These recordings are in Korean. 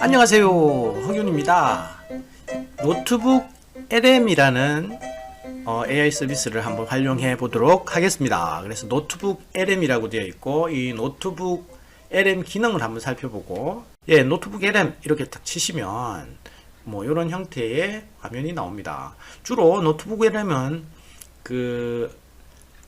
안녕하세요, 허균입니다. 노트북 LM이라는 AI 서비스를 한번 활용해 보도록 하겠습니다. 그래서 노트북 LM이라고 되어 있고, 이 노트북 LM 기능을 한번 살펴보고, 노트북 LM 이렇게 딱 치시면 뭐 이런 형태의 화면이 나옵니다. 주로 노트북 LM은 그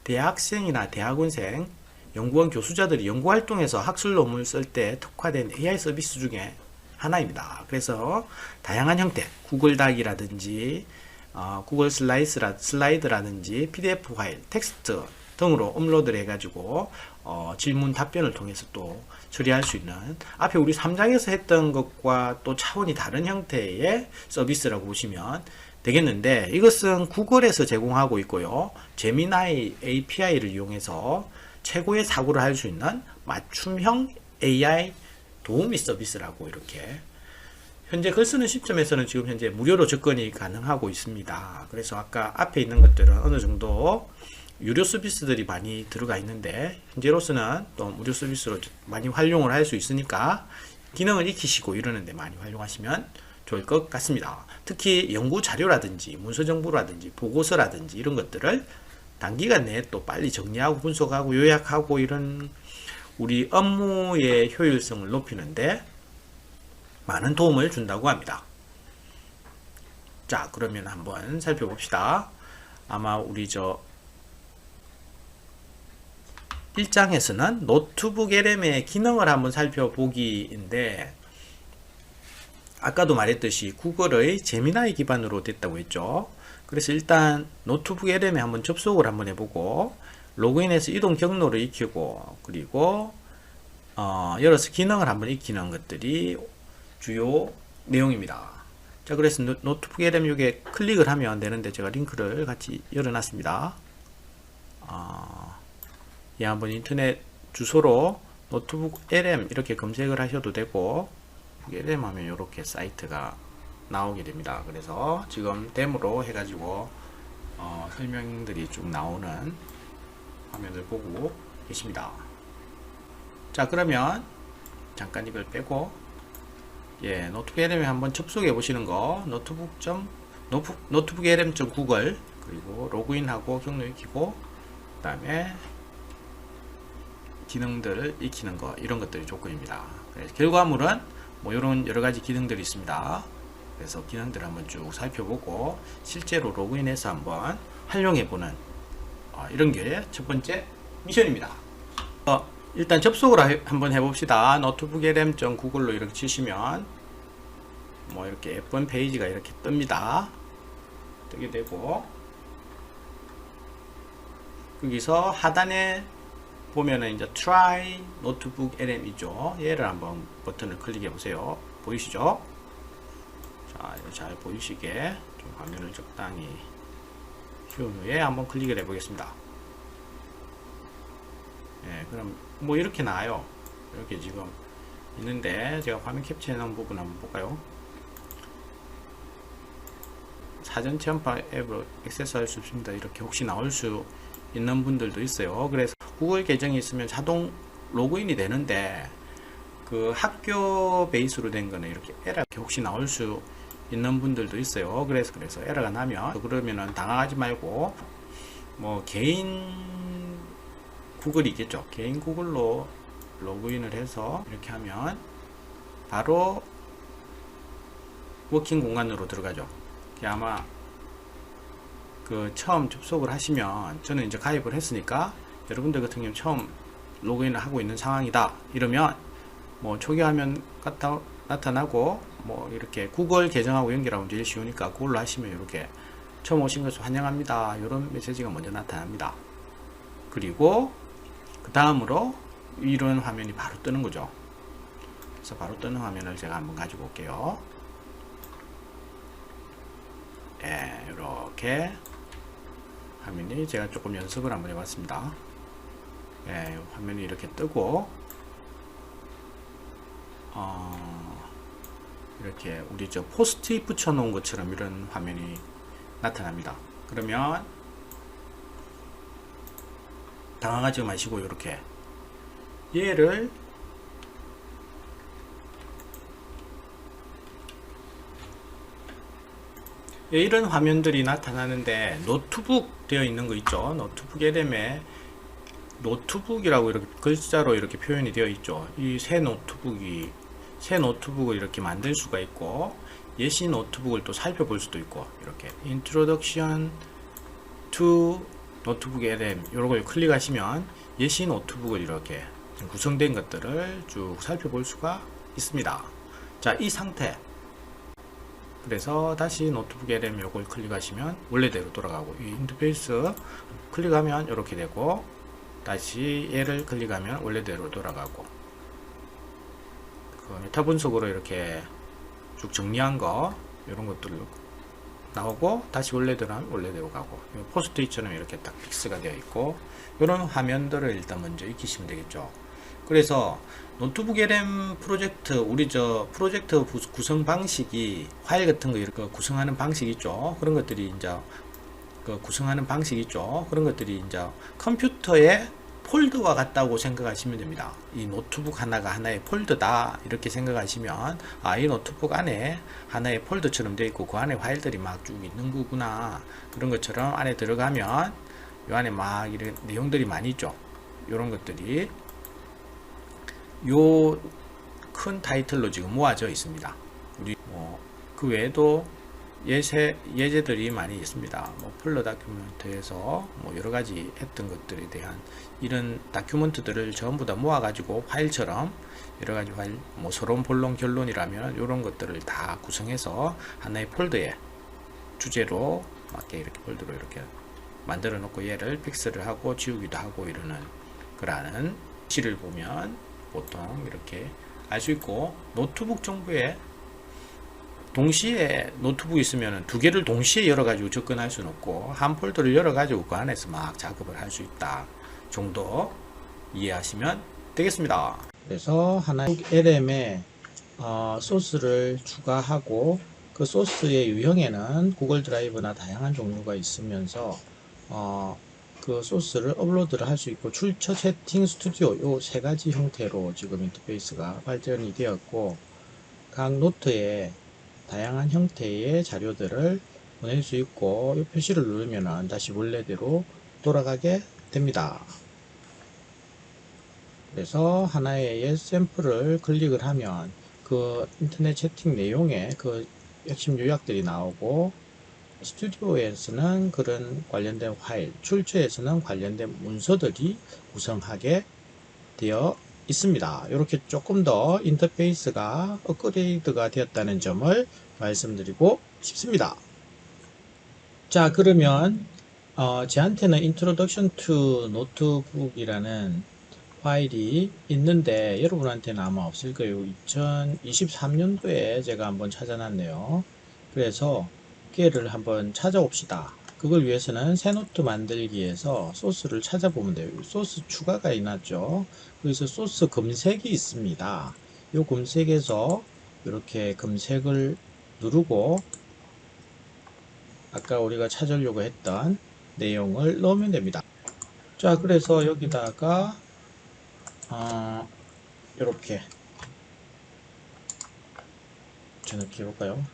대학생이나 대학원생, 연구원 교수자들이 연구활동에서 학술 논문을 쓸 때 특화된 AI 서비스 중에 하나입니다. 그래서 다양한 형태, 구글 닥이라든지 구글 슬라이드라든지 PDF 파일, 텍스트 등으로 업로드를 해가지고 질문 답변을 통해서 또 처리할 수 있는, 앞에 우리 3장에서 했던 것과 또 차원이 다른 형태의 서비스라고 보시면 되겠는데, 이것은 구글에서 제공하고 있고요. 제미나이 API를 이용해서 최고의 사고를 할 수 있는 맞춤형 AI 도우미 서비스라고, 이렇게 현재 글 쓰는 시점에서는 지금 현재 무료로 접근이 가능하고 있습니다. 그래서 아까 앞에 있는 것들은 어느 정도 유료 서비스들이 많이 들어가 있는데, 현재로서는 또 무료 서비스로 많이 활용을 할 수 있으니까 기능을 익히시고 이러는데 많이 활용하시면 좋을 것 같습니다. 특히 연구 자료라든지 문서 정보라든지 보고서라든지 이런 것들을 단기간 내에 또 빨리 정리하고 분석하고 요약하고, 이런 우리 업무의 효율성을 높이는데 많은 도움을 준다고 합니다. 자, 그러면 한번 살펴봅시다. 아마 우리 1장에서는 노트북 LM의 기능을 한번 살펴보기인데, 아까도 말했듯이 구글의 제미나이 기반으로 됐다고 했죠. 그래서 일단 노트북 LM에 한번 접속을 한번 해보고, 로그인해서 이동 경로를 익히고, 그리고 열어서 기능을 한번 익히는 것들이 주요 내용입니다. 자, 그래서 노트북 LM 여기에 클릭을 하면 되는데, 제가 링크를 같이 열어놨습니다. 한번 인터넷 주소로 노트북 LM 이렇게 검색을 하셔도 되고, LM 하면 이렇게 사이트가 나오게 됩니다. 그래서 지금 데모로 해가지고 설명들이 쭉 나오는 화면을 보고 계십니다. 자, 그러면 잠깐 이걸 빼고, 노트북 LM에 한번 접속해 보시는 거, 노트북 LM.google, 그리고 로그인하고 경로 익히고, 그 다음에 기능들을 익히는 거, 이런 것들이 조건입니다. 그래서 결과물은 뭐 이런 여러가지 기능들이 있습니다. 그래서 기능들을 한번 쭉 살펴보고 실제로 로그인해서 한번 활용해보는 이런 게 첫 번째 미션입니다. 일단 접속을 한번 해봅시다. 노트북 LM.google로 이렇게 치시면 뭐 이렇게 예쁜 페이지가 이렇게 뜹니다. 뜨게 되고, 거기서 하단에 보면은 이제 try 노트북 LM이죠. 얘를 한번 버튼을 클릭해 보세요. 보이시죠? 자, 잘 보이시게 좀 화면을 적당히 키운 후에 한번 클릭을 해 보겠습니다. 그럼 뭐 이렇게 나와요. 이렇게 지금 있는데, 제가 화면 캡처해 놓은 부분 한번 볼까요? 사전 체험파 앱으로 액세스할 수 없습니다. 이렇게 혹시 나올 수 있는 분들도 있어요. 그래서 구글 계정이 있으면 자동 로그인이 되는데, 그 학교 베이스로 된 거는 이렇게 에러 혹시 나올 수 있는 분들도 있어요. 그래서 에러가 나면, 그러면은 당황하지 말고 뭐 개인 구글이 있겠죠. 개인 구글로 로그인을 해서 이렇게 하면 바로 워킹 공간으로 들어가죠. 아마 그 처음 접속을 하시면, 저는 이제 가입을 했으니까 여러분들 같은 경우 처음 로그인을 하고 있는 상황이다 이러면 뭐 초기 화면 나타나고, 뭐 이렇게 구글 계정하고 연결하면 제일 쉬우니까 그걸로 하시면 이렇게 처음 오신 것을 환영합니다, 이런 메시지가 먼저 나타납니다. 그리고 그 다음으로 이런 화면이 바로 뜨는 거죠. 그래서 바로 뜨는 화면을 제가 한번 가지고 올게요. 이렇게 화면이, 제가 조금 연습을 한번 해봤습니다. 화면이 이렇게 뜨고, 이렇게 우리 포스트잇 붙여놓은 것처럼 이런 화면이 나타납니다. 그러면 당황하지 마시고 이렇게 얘를 예, 이런 화면들이 나타나는데 노트북 되어 있는 거 있죠. 노트북 LM에 노트북이라고 이렇게 글자로 이렇게 표현이 되어 있죠. 이 새 노트북을 이렇게 만들 수가 있고 예시 노트북을 또 살펴볼 수도 있고 이렇게 Introduction to 노트북 LM 이런 걸 클릭하시면 예시 노트북을 이렇게 구성된 것들을 쭉 살펴볼 수가 있습니다. 자, 이 상태. 그래서 다시 노트북 LM 요걸 클릭하시면 원래대로 돌아가고 이 인터페이스 클릭하면 이렇게 되고 다시 얘를 클릭하면 원래대로 돌아가고 그 메타 분석으로 이렇게 쭉 정리한 거 이런 것들 나오고 다시 원래대로 하면 원래대로 가고 포스트잇처럼 이렇게 딱 픽스가 되어 있고 이런 화면들을 일단 먼저 익히시면 되겠죠. 그래서 노트북 LM 프로젝트 우리 프로젝트 구성 방식이 파일 같은 거 이렇게 구성하는 방식 있죠. 그런 것들이 이제 구성하는 방식 있죠. 그런 것들이 이제 컴퓨터의 폴더와 같다고 생각하시면 됩니다. 이 노트북 하나가 하나의 폴더다 이렇게 생각하시면 이 노트북 안에 하나의 폴더처럼 되어 있고 그 안에 파일들이 막 쭉 있는 거구나 그런 것처럼 안에 들어가면 이 안에 막 이런 내용들이 많이 있죠. 이런 것들이 요 큰 타이틀로 지금 모아져 있습니다. 우리 그 외에도 예제들이 많이 있습니다. 폴러 다큐멘트에서 여러 가지 했던 것들에 대한 이런 다큐멘트들을 전부 다 모아 가지고 파일처럼 여러 가지 파일, 서론, 본론, 결론이라면 이런 것들을 다 구성해서 하나의 폴더에 주제로 맞게 이렇게 폴더로 이렇게 만들어 놓고 얘를 픽스를 하고 지우기도 하고 이러는 그러한 시를 보면 보통 이렇게 알 수 있고 노트북 정보에 동시에 노트북이 있으면 두 개를 동시에 열어가지고 접근할 수는 없고 한 폴더를 열어가지고 그 안에서 막 작업을 할 수 있다 정도 이해하시면 되겠습니다. 그래서 하나의 LM에 소스를 추가하고 그 소스의 유형에는 구글 드라이브나 다양한 종류가 있으면서 그 소스를 업로드를 할 수 있고 출처 채팅 스튜디오 요 세 가지 형태로 지금 인터페이스가 발전이 되었고 각 노트에 다양한 형태의 자료들을 보낼 수 있고 이 표시를 누르면 다시 원래대로 돌아가게 됩니다. 그래서 하나의 옛 샘플을 클릭을 하면 그 인터넷 채팅 내용의 그 핵심 요약들이 나오고 스튜디오에서는 그런 관련된 파일, 출처에서는 관련된 문서들이 구성하게 되어 있습니다. 이렇게 조금 더 인터페이스가 업그레이드가 되었다는 점을 말씀드리고 싶습니다. 자, 그러면 저한테는 Introduction to Notebook이라는 파일이 있는데 여러분한테는 아마 없을 거예요. 2023년도에 제가 한번 찾아놨네요. 그래서 걔를 한번 찾아봅시다. 그걸 위해서는 새 노트 만들기에서 소스를 찾아보면 돼요. 소스 추가가 있났죠. 그래서 소스 검색이 있습니다. 이 검색에서 이렇게 검색을 누르고 아까 우리가 찾으려고 했던 내용을 넣으면 됩니다. 자, 그래서 여기다가 이렇게 저렇게 해볼까요?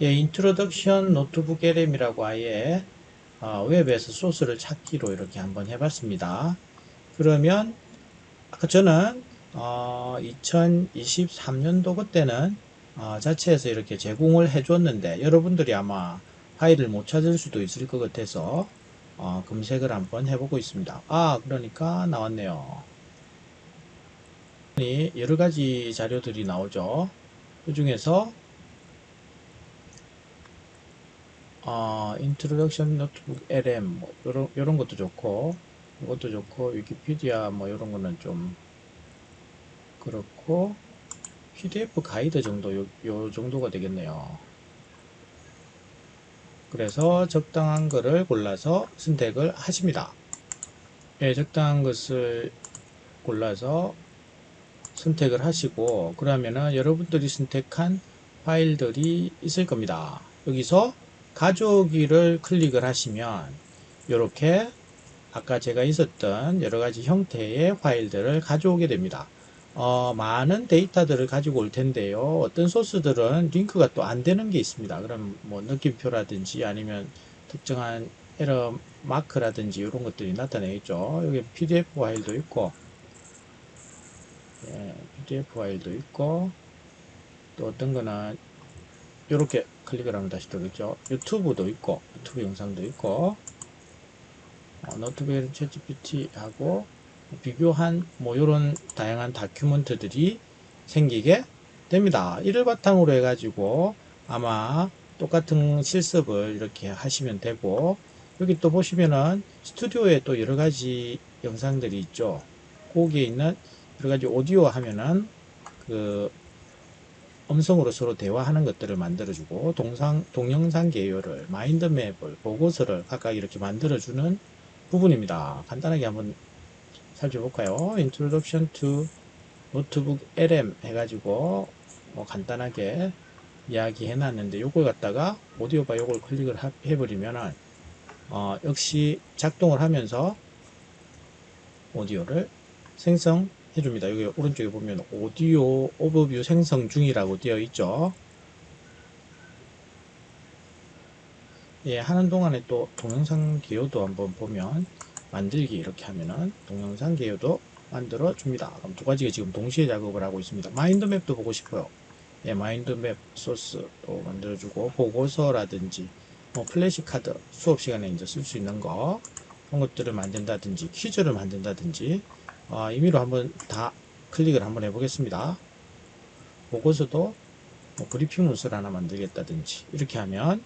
예, 인트로덕션 노트북 LM이라고 아예 웹에서 소스를 찾기로 이렇게 한번 해봤습니다. 그러면 아까 저는 2023년도 그때는 자체에서 이렇게 제공을 해줬는데 여러분들이 아마 파일을 못 찾을 수도 있을 것 같아서 검색을 한번 해보고 있습니다. 그러니까 나왔네요. 여러 가지 자료들이 나오죠. 그 중에서 인트로덕션 노트북 LM 요런 것도 좋고 이것도 좋고 위키피디아 요런 거는 좀 그렇고 PDF 가이드 정도 요 정도가 되겠네요. 그래서 적당한 거를 골라서 선택을 하십니다. 예, 적당한 것을 골라서 선택을 하시고 그러면은 여러분들이 선택한 파일들이 있을 겁니다. 여기서 가져오기를 클릭을 하시면 이렇게 아까 제가 있었던 여러가지 형태의 파일들을 가져오게 됩니다. 많은 데이터들을 가지고 올 텐데요. 어떤 소스들은 링크가 또 안 되는 게 있습니다. 그럼 뭐 느낌표라든지 아니면 특정한 에러 마크라든지 이런 것들이 나타내겠죠. 여기 PDF 파일도 있고, PDF 파일도 있고, 또 어떤 거는 이렇게 클릭을 하면 다시 들어오겠죠. 유튜브도 있고, 유튜브 영상도 있고, 노트북 챗GPT하고 비교한 뭐 이런 다양한 다큐멘트들이 생기게 됩니다. 이를 바탕으로 해가지고 아마 똑같은 실습을 이렇게 하시면 되고, 여기 또 보시면은 스튜디오에 또 여러 가지 영상들이 있죠. 거기에 있는 여러 가지 오디오 하면은 그 음성으로 서로 대화하는 것들을 만들어주고, 동영상 계열을, 마인드맵을, 보고서를 각각 이렇게 만들어주는 부분입니다. 간단하게 한번 살펴볼까요? Introduction to Notebook LM 해가지고 뭐 간단하게 이야기 해놨는데, 요걸 갖다가 오디오바 요걸 클릭을 해버리면은 역시 작동을 하면서 오디오를 생성해 줍니다. 여기 오른쪽에 보면 오디오 오버뷰 생성 중이라고 되어 있죠. 예, 하는 동안에 또 동영상 개요도 한번 보면, 만들기 이렇게 하면은 동영상 개요도 만들어 줍니다. 그럼 두 가지가 지금 동시에 작업을 하고 있습니다. 마인드맵도 보고 싶어요. 예, 마인드맵 소스도 만들어주고, 보고서라든지 뭐 플래시카드 수업 시간에 이제 쓸 수 있는 거, 그런 것들을 만든다든지 퀴즈를 만든다든지, 임의로 한번 다 클릭을 한번 해보겠습니다. 보고서도 뭐 브리핑 문서를 하나 만들겠다든지 이렇게 하면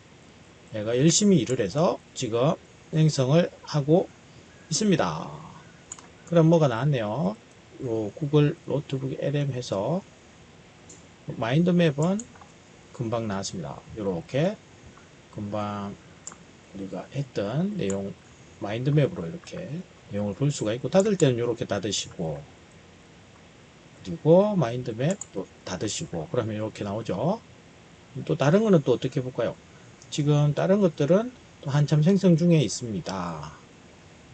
내가 열심히 일을 해서 지금 생성을 하고 있습니다. 그럼 뭐가 나왔네요. 요 구글 노트북 LM 해서 마인드맵은 금방 나왔습니다. 이렇게 금방 우리가 했던 내용 마인드맵으로 이렇게 내용을 볼 수가 있고, 닫을 때는 이렇게 닫으시고, 그리고 마인드맵 또 닫으시고, 그러면 이렇게 나오죠. 또 다른 거는 또 어떻게 볼까요? 지금 다른 것들은 또 한참 생성 중에 있습니다.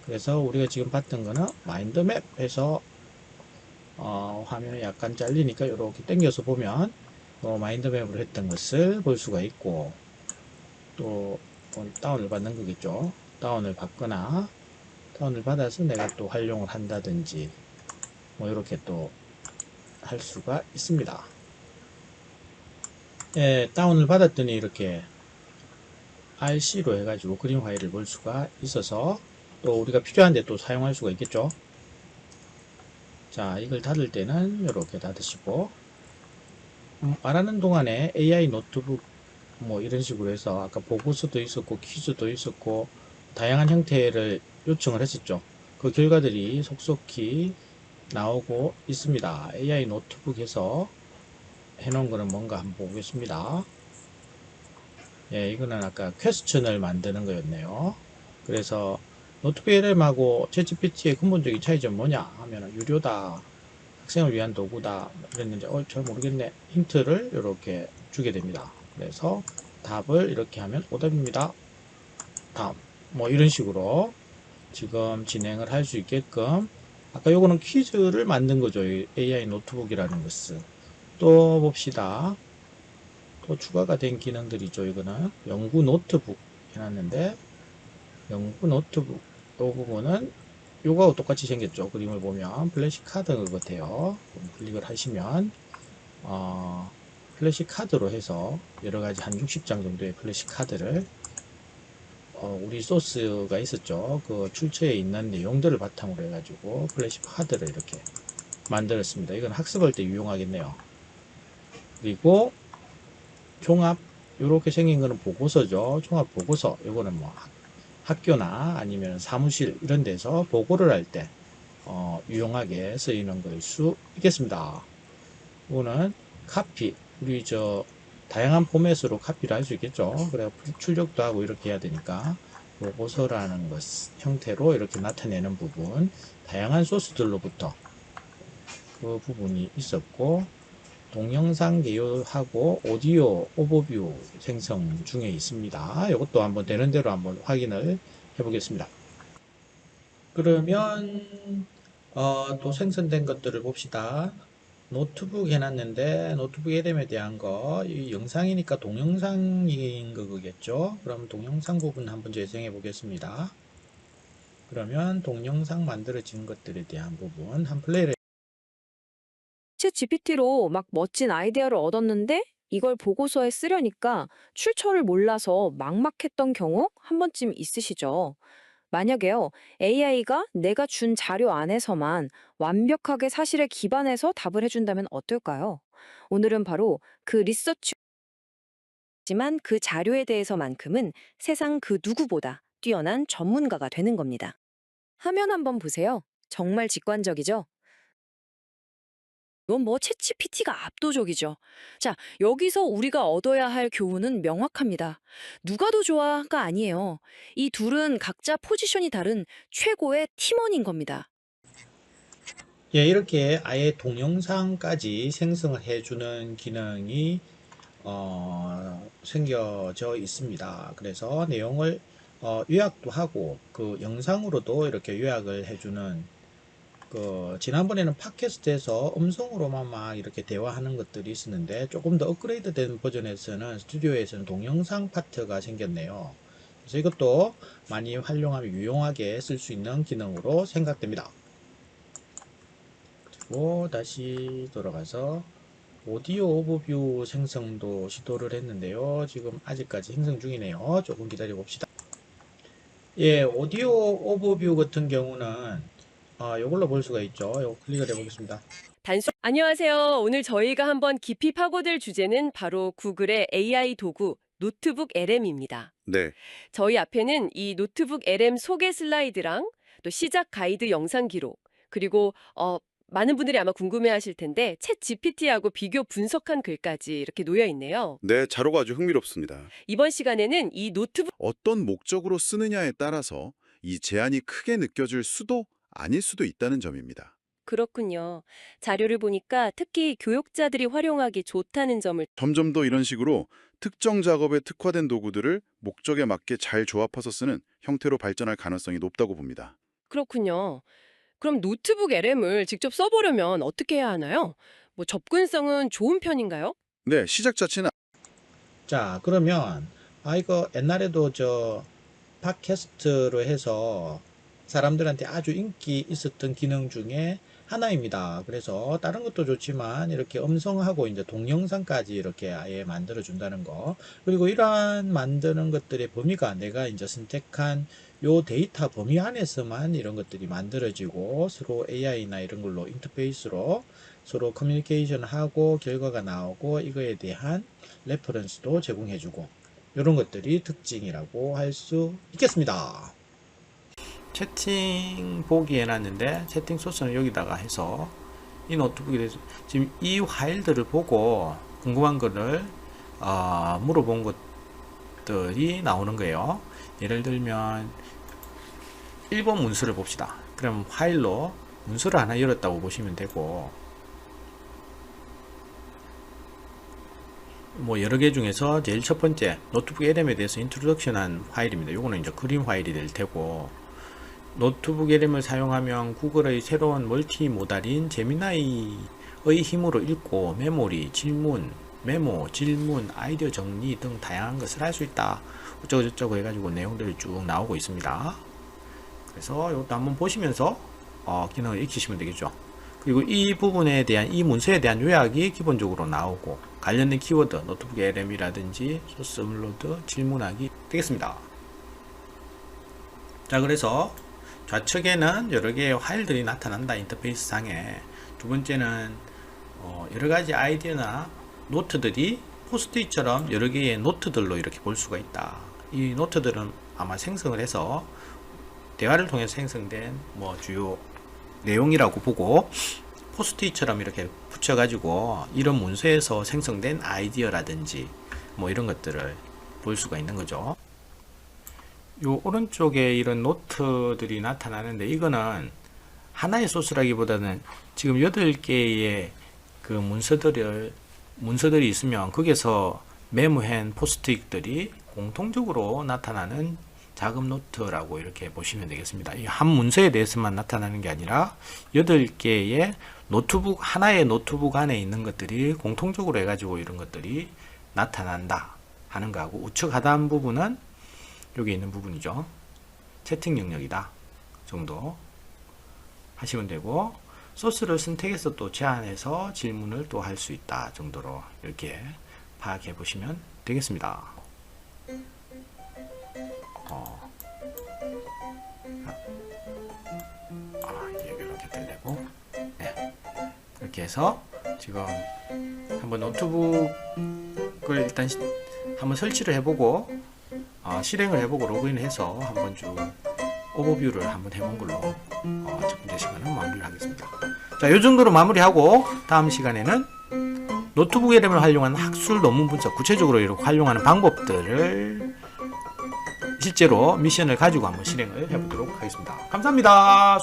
그래서 우리가 지금 봤던 거는 마인드맵에서 화면이 약간 잘리니까 이렇게 당겨서 보면 마인드맵으로 했던 것을 볼 수가 있고, 또 다운을 받는 거겠죠. 다운을 받거나 다운을 받아서 내가 또 활용을 한다든지 뭐 이렇게 또 할 수가 있습니다. 예, 다운을 받았더니 이렇게 RC로 해가지고 그림 파일을 볼 수가 있어서 또 우리가 필요한데 또 사용할 수가 있겠죠. 자, 이걸 닫을 때는 이렇게 닫으시고, 말하는 동안에 AI 노트북 뭐 이런 식으로 해서 아까 보고서도 있었고 퀴즈도 있었고 다양한 형태를 요청을 했었죠. 그 결과들이 속속히 나오고 있습니다. AI 노트북에서 해놓은 거는 뭔가 한번 보겠습니다. 예, 이거는 아까 퀘스천을 만드는 거였네요. 그래서 노트북 LM하고 챗GPT의 근본적인 차이점은 뭐냐 하면 유료다, 학생을 위한 도구다 그랬는데 잘 모르겠네. 힌트를 이렇게 주게 됩니다. 그래서 답을 이렇게 하면 오답입니다. 다음 뭐 이런 식으로 지금 진행을 할 수 있게끔, 아까 요거는 퀴즈를 만든 거죠. AI 노트북이라는 것은. 또 봅시다. 또 추가가 된 기능들이죠. 이거는 연구 노트북 해놨는데, 연구 노트북 이 부분은 요거하고 똑같이 생겼죠. 그림을 보면 플래시카드 같아요. 클릭을 하시면 플래시카드로 해서 여러가지 한 60장 정도의 플래시카드를 우리 소스가 있었죠. 그 출처에 있는 내용들을 바탕으로 해가지고 플래시카드를 이렇게 만들었습니다. 이건 학습할 때 유용하겠네요. 그리고 종합 이렇게 생긴 거는 보고서죠. 종합 보고서. 이거는 뭐 학교나 아니면 사무실 이런 데서 보고를 할 때 유용하게 쓰이는 걸 수 있겠습니다. 이거는 카피, 우리 다양한 포맷으로 카피를 할 수 있겠죠. 그래 출력도 하고 이렇게 해야 되니까 보고서라는 것 형태로 이렇게 나타내는 부분, 다양한 소스들로부터 그 부분이 있었고, 동영상 개요하고 오디오 오버뷰 생성 중에 있습니다. 이것도 한번 되는 대로 한번 확인을 해 보겠습니다. 그러면 또 생성된 것들을 봅시다. 노트북 해놨는데 노트북 에렘에 대한 이 영상이니까 동영상인 거겠죠. 그럼 동영상 부분 한번 재생해 보겠습니다. 그러면 동영상 만들어진 것들에 대한 부분 한 플레이를 챗 GPT로 막 멋진 아이디어를 얻었는데 이걸 보고서에 쓰려니까 출처를 몰라서 막막했던 경우 한 번쯤 있으시죠? 만약에요, AI가 내가 준 자료 안에서만 완벽하게 사실에 기반해서 답을 해준다면 어떨까요? 오늘은 바로 그 리서치지만 그 자료에 대해서만큼은 세상 그 누구보다 뛰어난 전문가가 되는 겁니다. 화면 한번 보세요. 정말 직관적이죠? 이건 뭐 챗GPT가 압도적이죠. 자, 여기서 우리가 얻어야 할 교훈은 명확합니다. 누가 더 좋아가 아니에요. 이 둘은 각자 포지션이 다른 최고의 팀원인 겁니다. 예, 이렇게 아예 동영상까지 생성을 해주는 기능이 생겨져 있습니다. 그래서 내용을 요약도 하고 그 영상으로도 이렇게 요약을 해주는 지난번에는 팟캐스트에서 음성으로만 막 이렇게 대화하는 것들이 있었는데 조금 더 업그레이드된 버전에서는 스튜디오에서는 동영상 파트가 생겼네요. 그래서 이것도 많이 활용하면 유용하게 쓸 수 있는 기능으로 생각됩니다. 그리고 다시 돌아가서 오디오 오버뷰 생성도 시도를 했는데요. 지금 아직까지 생성 중이네요. 조금 기다려 봅시다. 예, 오디오 오버뷰 같은 경우는 이걸로 볼 수가 있죠. 이거 클릭을 해보겠습니다. 안녕하세요. 오늘 저희가 한번 깊이 파고들 주제는 바로 구글의 AI 도구 노트북 LM입니다. 네. 저희 앞에는 이 노트북 LM 소개 슬라이드랑 또 시작 가이드 영상 기록, 그리고 많은 분들이 아마 궁금해하실 텐데 챗 GPT하고 비교 분석한 글까지 이렇게 놓여 있네요. 네, 자료가 아주 흥미롭습니다. 이번 시간에는 이 노트북 어떤 목적으로 쓰느냐에 따라서 이 제한이 크게 느껴질 수도 아닐 수도 있다는 점입니다. 그렇군요. 자료를 보니까 특히 교육자들이 활용하기 좋다는 점을 점점 더 이런 식으로 특정 작업에 특화된 도구들을 목적에 맞게 잘 조합해서 쓰는 형태로 발전할 가능성이 높다고 봅니다. 그렇군요. 그럼 노트북 LM을 직접 써보려면 어떻게 해야 하나요? 뭐 접근성은 좋은 편인가요? 네, 시작 자체는 자, 그러면 이거 옛날에도 팟캐스트로 해서 사람들한테 아주 인기 있었던 기능 중에 하나입니다. 그래서 다른 것도 좋지만 이렇게 음성하고 이제 동영상까지 이렇게 아예 만들어 준다는 거. 그리고 이러한 만드는 것들의 범위가 내가 이제 선택한 요 데이터 범위 안에서만 이런 것들이 만들어지고 서로 AI나 이런 걸로 인터페이스로 서로 커뮤니케이션 하고 결과가 나오고 이거에 대한 레퍼런스도 제공해주고 이런 것들이 특징이라고 할 수 있겠습니다. 채팅 보기 해놨는데 채팅 소스는 여기다가 해서 이 노트북에 대해서 지금 이 파일들을 보고 궁금한 거를 물어본 것들이 나오는 거예요. 예를 들면 일본 문서를 봅시다. 그럼 파일로 문서를 하나 열었다고 보시면 되고 뭐 여러 개 중에서 제일 첫 번째 노트북 LM에 대해서 인트로덕션한 파일입니다. 요거는 이제 그림 파일이 될 테고 노트북 LM을 사용하면 구글의 새로운 멀티모달인 제미나이의 힘으로 읽고 메모리, 질문, 메모, 질문, 아이디어 정리 등 다양한 것을 할 수 있다. 어쩌고저쩌고 해가지고 내용들이 쭉 나오고 있습니다. 그래서 이것도 한번 보시면서 기능을 익히시면 되겠죠. 그리고 이 부분에 대한 이 문서에 대한 요약이 기본적으로 나오고 관련된 키워드, 노트북 LM이라든지 소스 업로드, 질문하기 되겠습니다. 자, 그래서 좌측에는 여러 개의 파일들이 나타난다. 인터페이스 상에. 두 번째는 여러 가지 아이디어나 노트들이 포스트잇처럼 여러 개의 노트들로 이렇게 볼 수가 있다. 이 노트들은 아마 생성을 해서 대화를 통해서 생성된 주요 내용이라고 보고 포스트잇처럼 이렇게 붙여가지고 이런 문서에서 생성된 아이디어라든지 이런 것들을 볼 수가 있는 거죠. 요 오른쪽에 이런 노트들이 나타나는데 이거는 하나의 소스라기보다는 지금 8개의 그 문서들이 있으면 거기서 메모한 포스트잇들이 공통적으로 나타나는 작업 노트라고 이렇게 보시면 되겠습니다. 이 한 문서에 대해서만 나타나는 게 아니라 8개의 노트북 하나의 노트북 안에 있는 것들이 공통적으로 해가지고 이런 것들이 나타난다 하는 거하고, 우측 하단 부분은 여기 있는 부분이죠. 채팅 영역이다 정도 하시면 되고, 소스를 선택해서 또 제한해서 질문을 또 할 수 있다 정도로 이렇게 파악해 보시면 되겠습니다. 이렇게 들리고, 네. 이렇게 해서 지금 한번 노트북을 일단 한번 설치를 해보고 실행을 해보고 로그인해서 한번 쭉 오버뷰를 한번 해본 걸로 첫 번째 시간은 마무리를 하겠습니다. 자, 이 정도로 마무리하고 다음 시간에는 노트북 LM을 활용한 학술 논문 분석, 구체적으로 이렇게 활용하는 방법들을 실제로 미션을 가지고 한번 실행을 해보도록 하겠습니다. 감사합니다.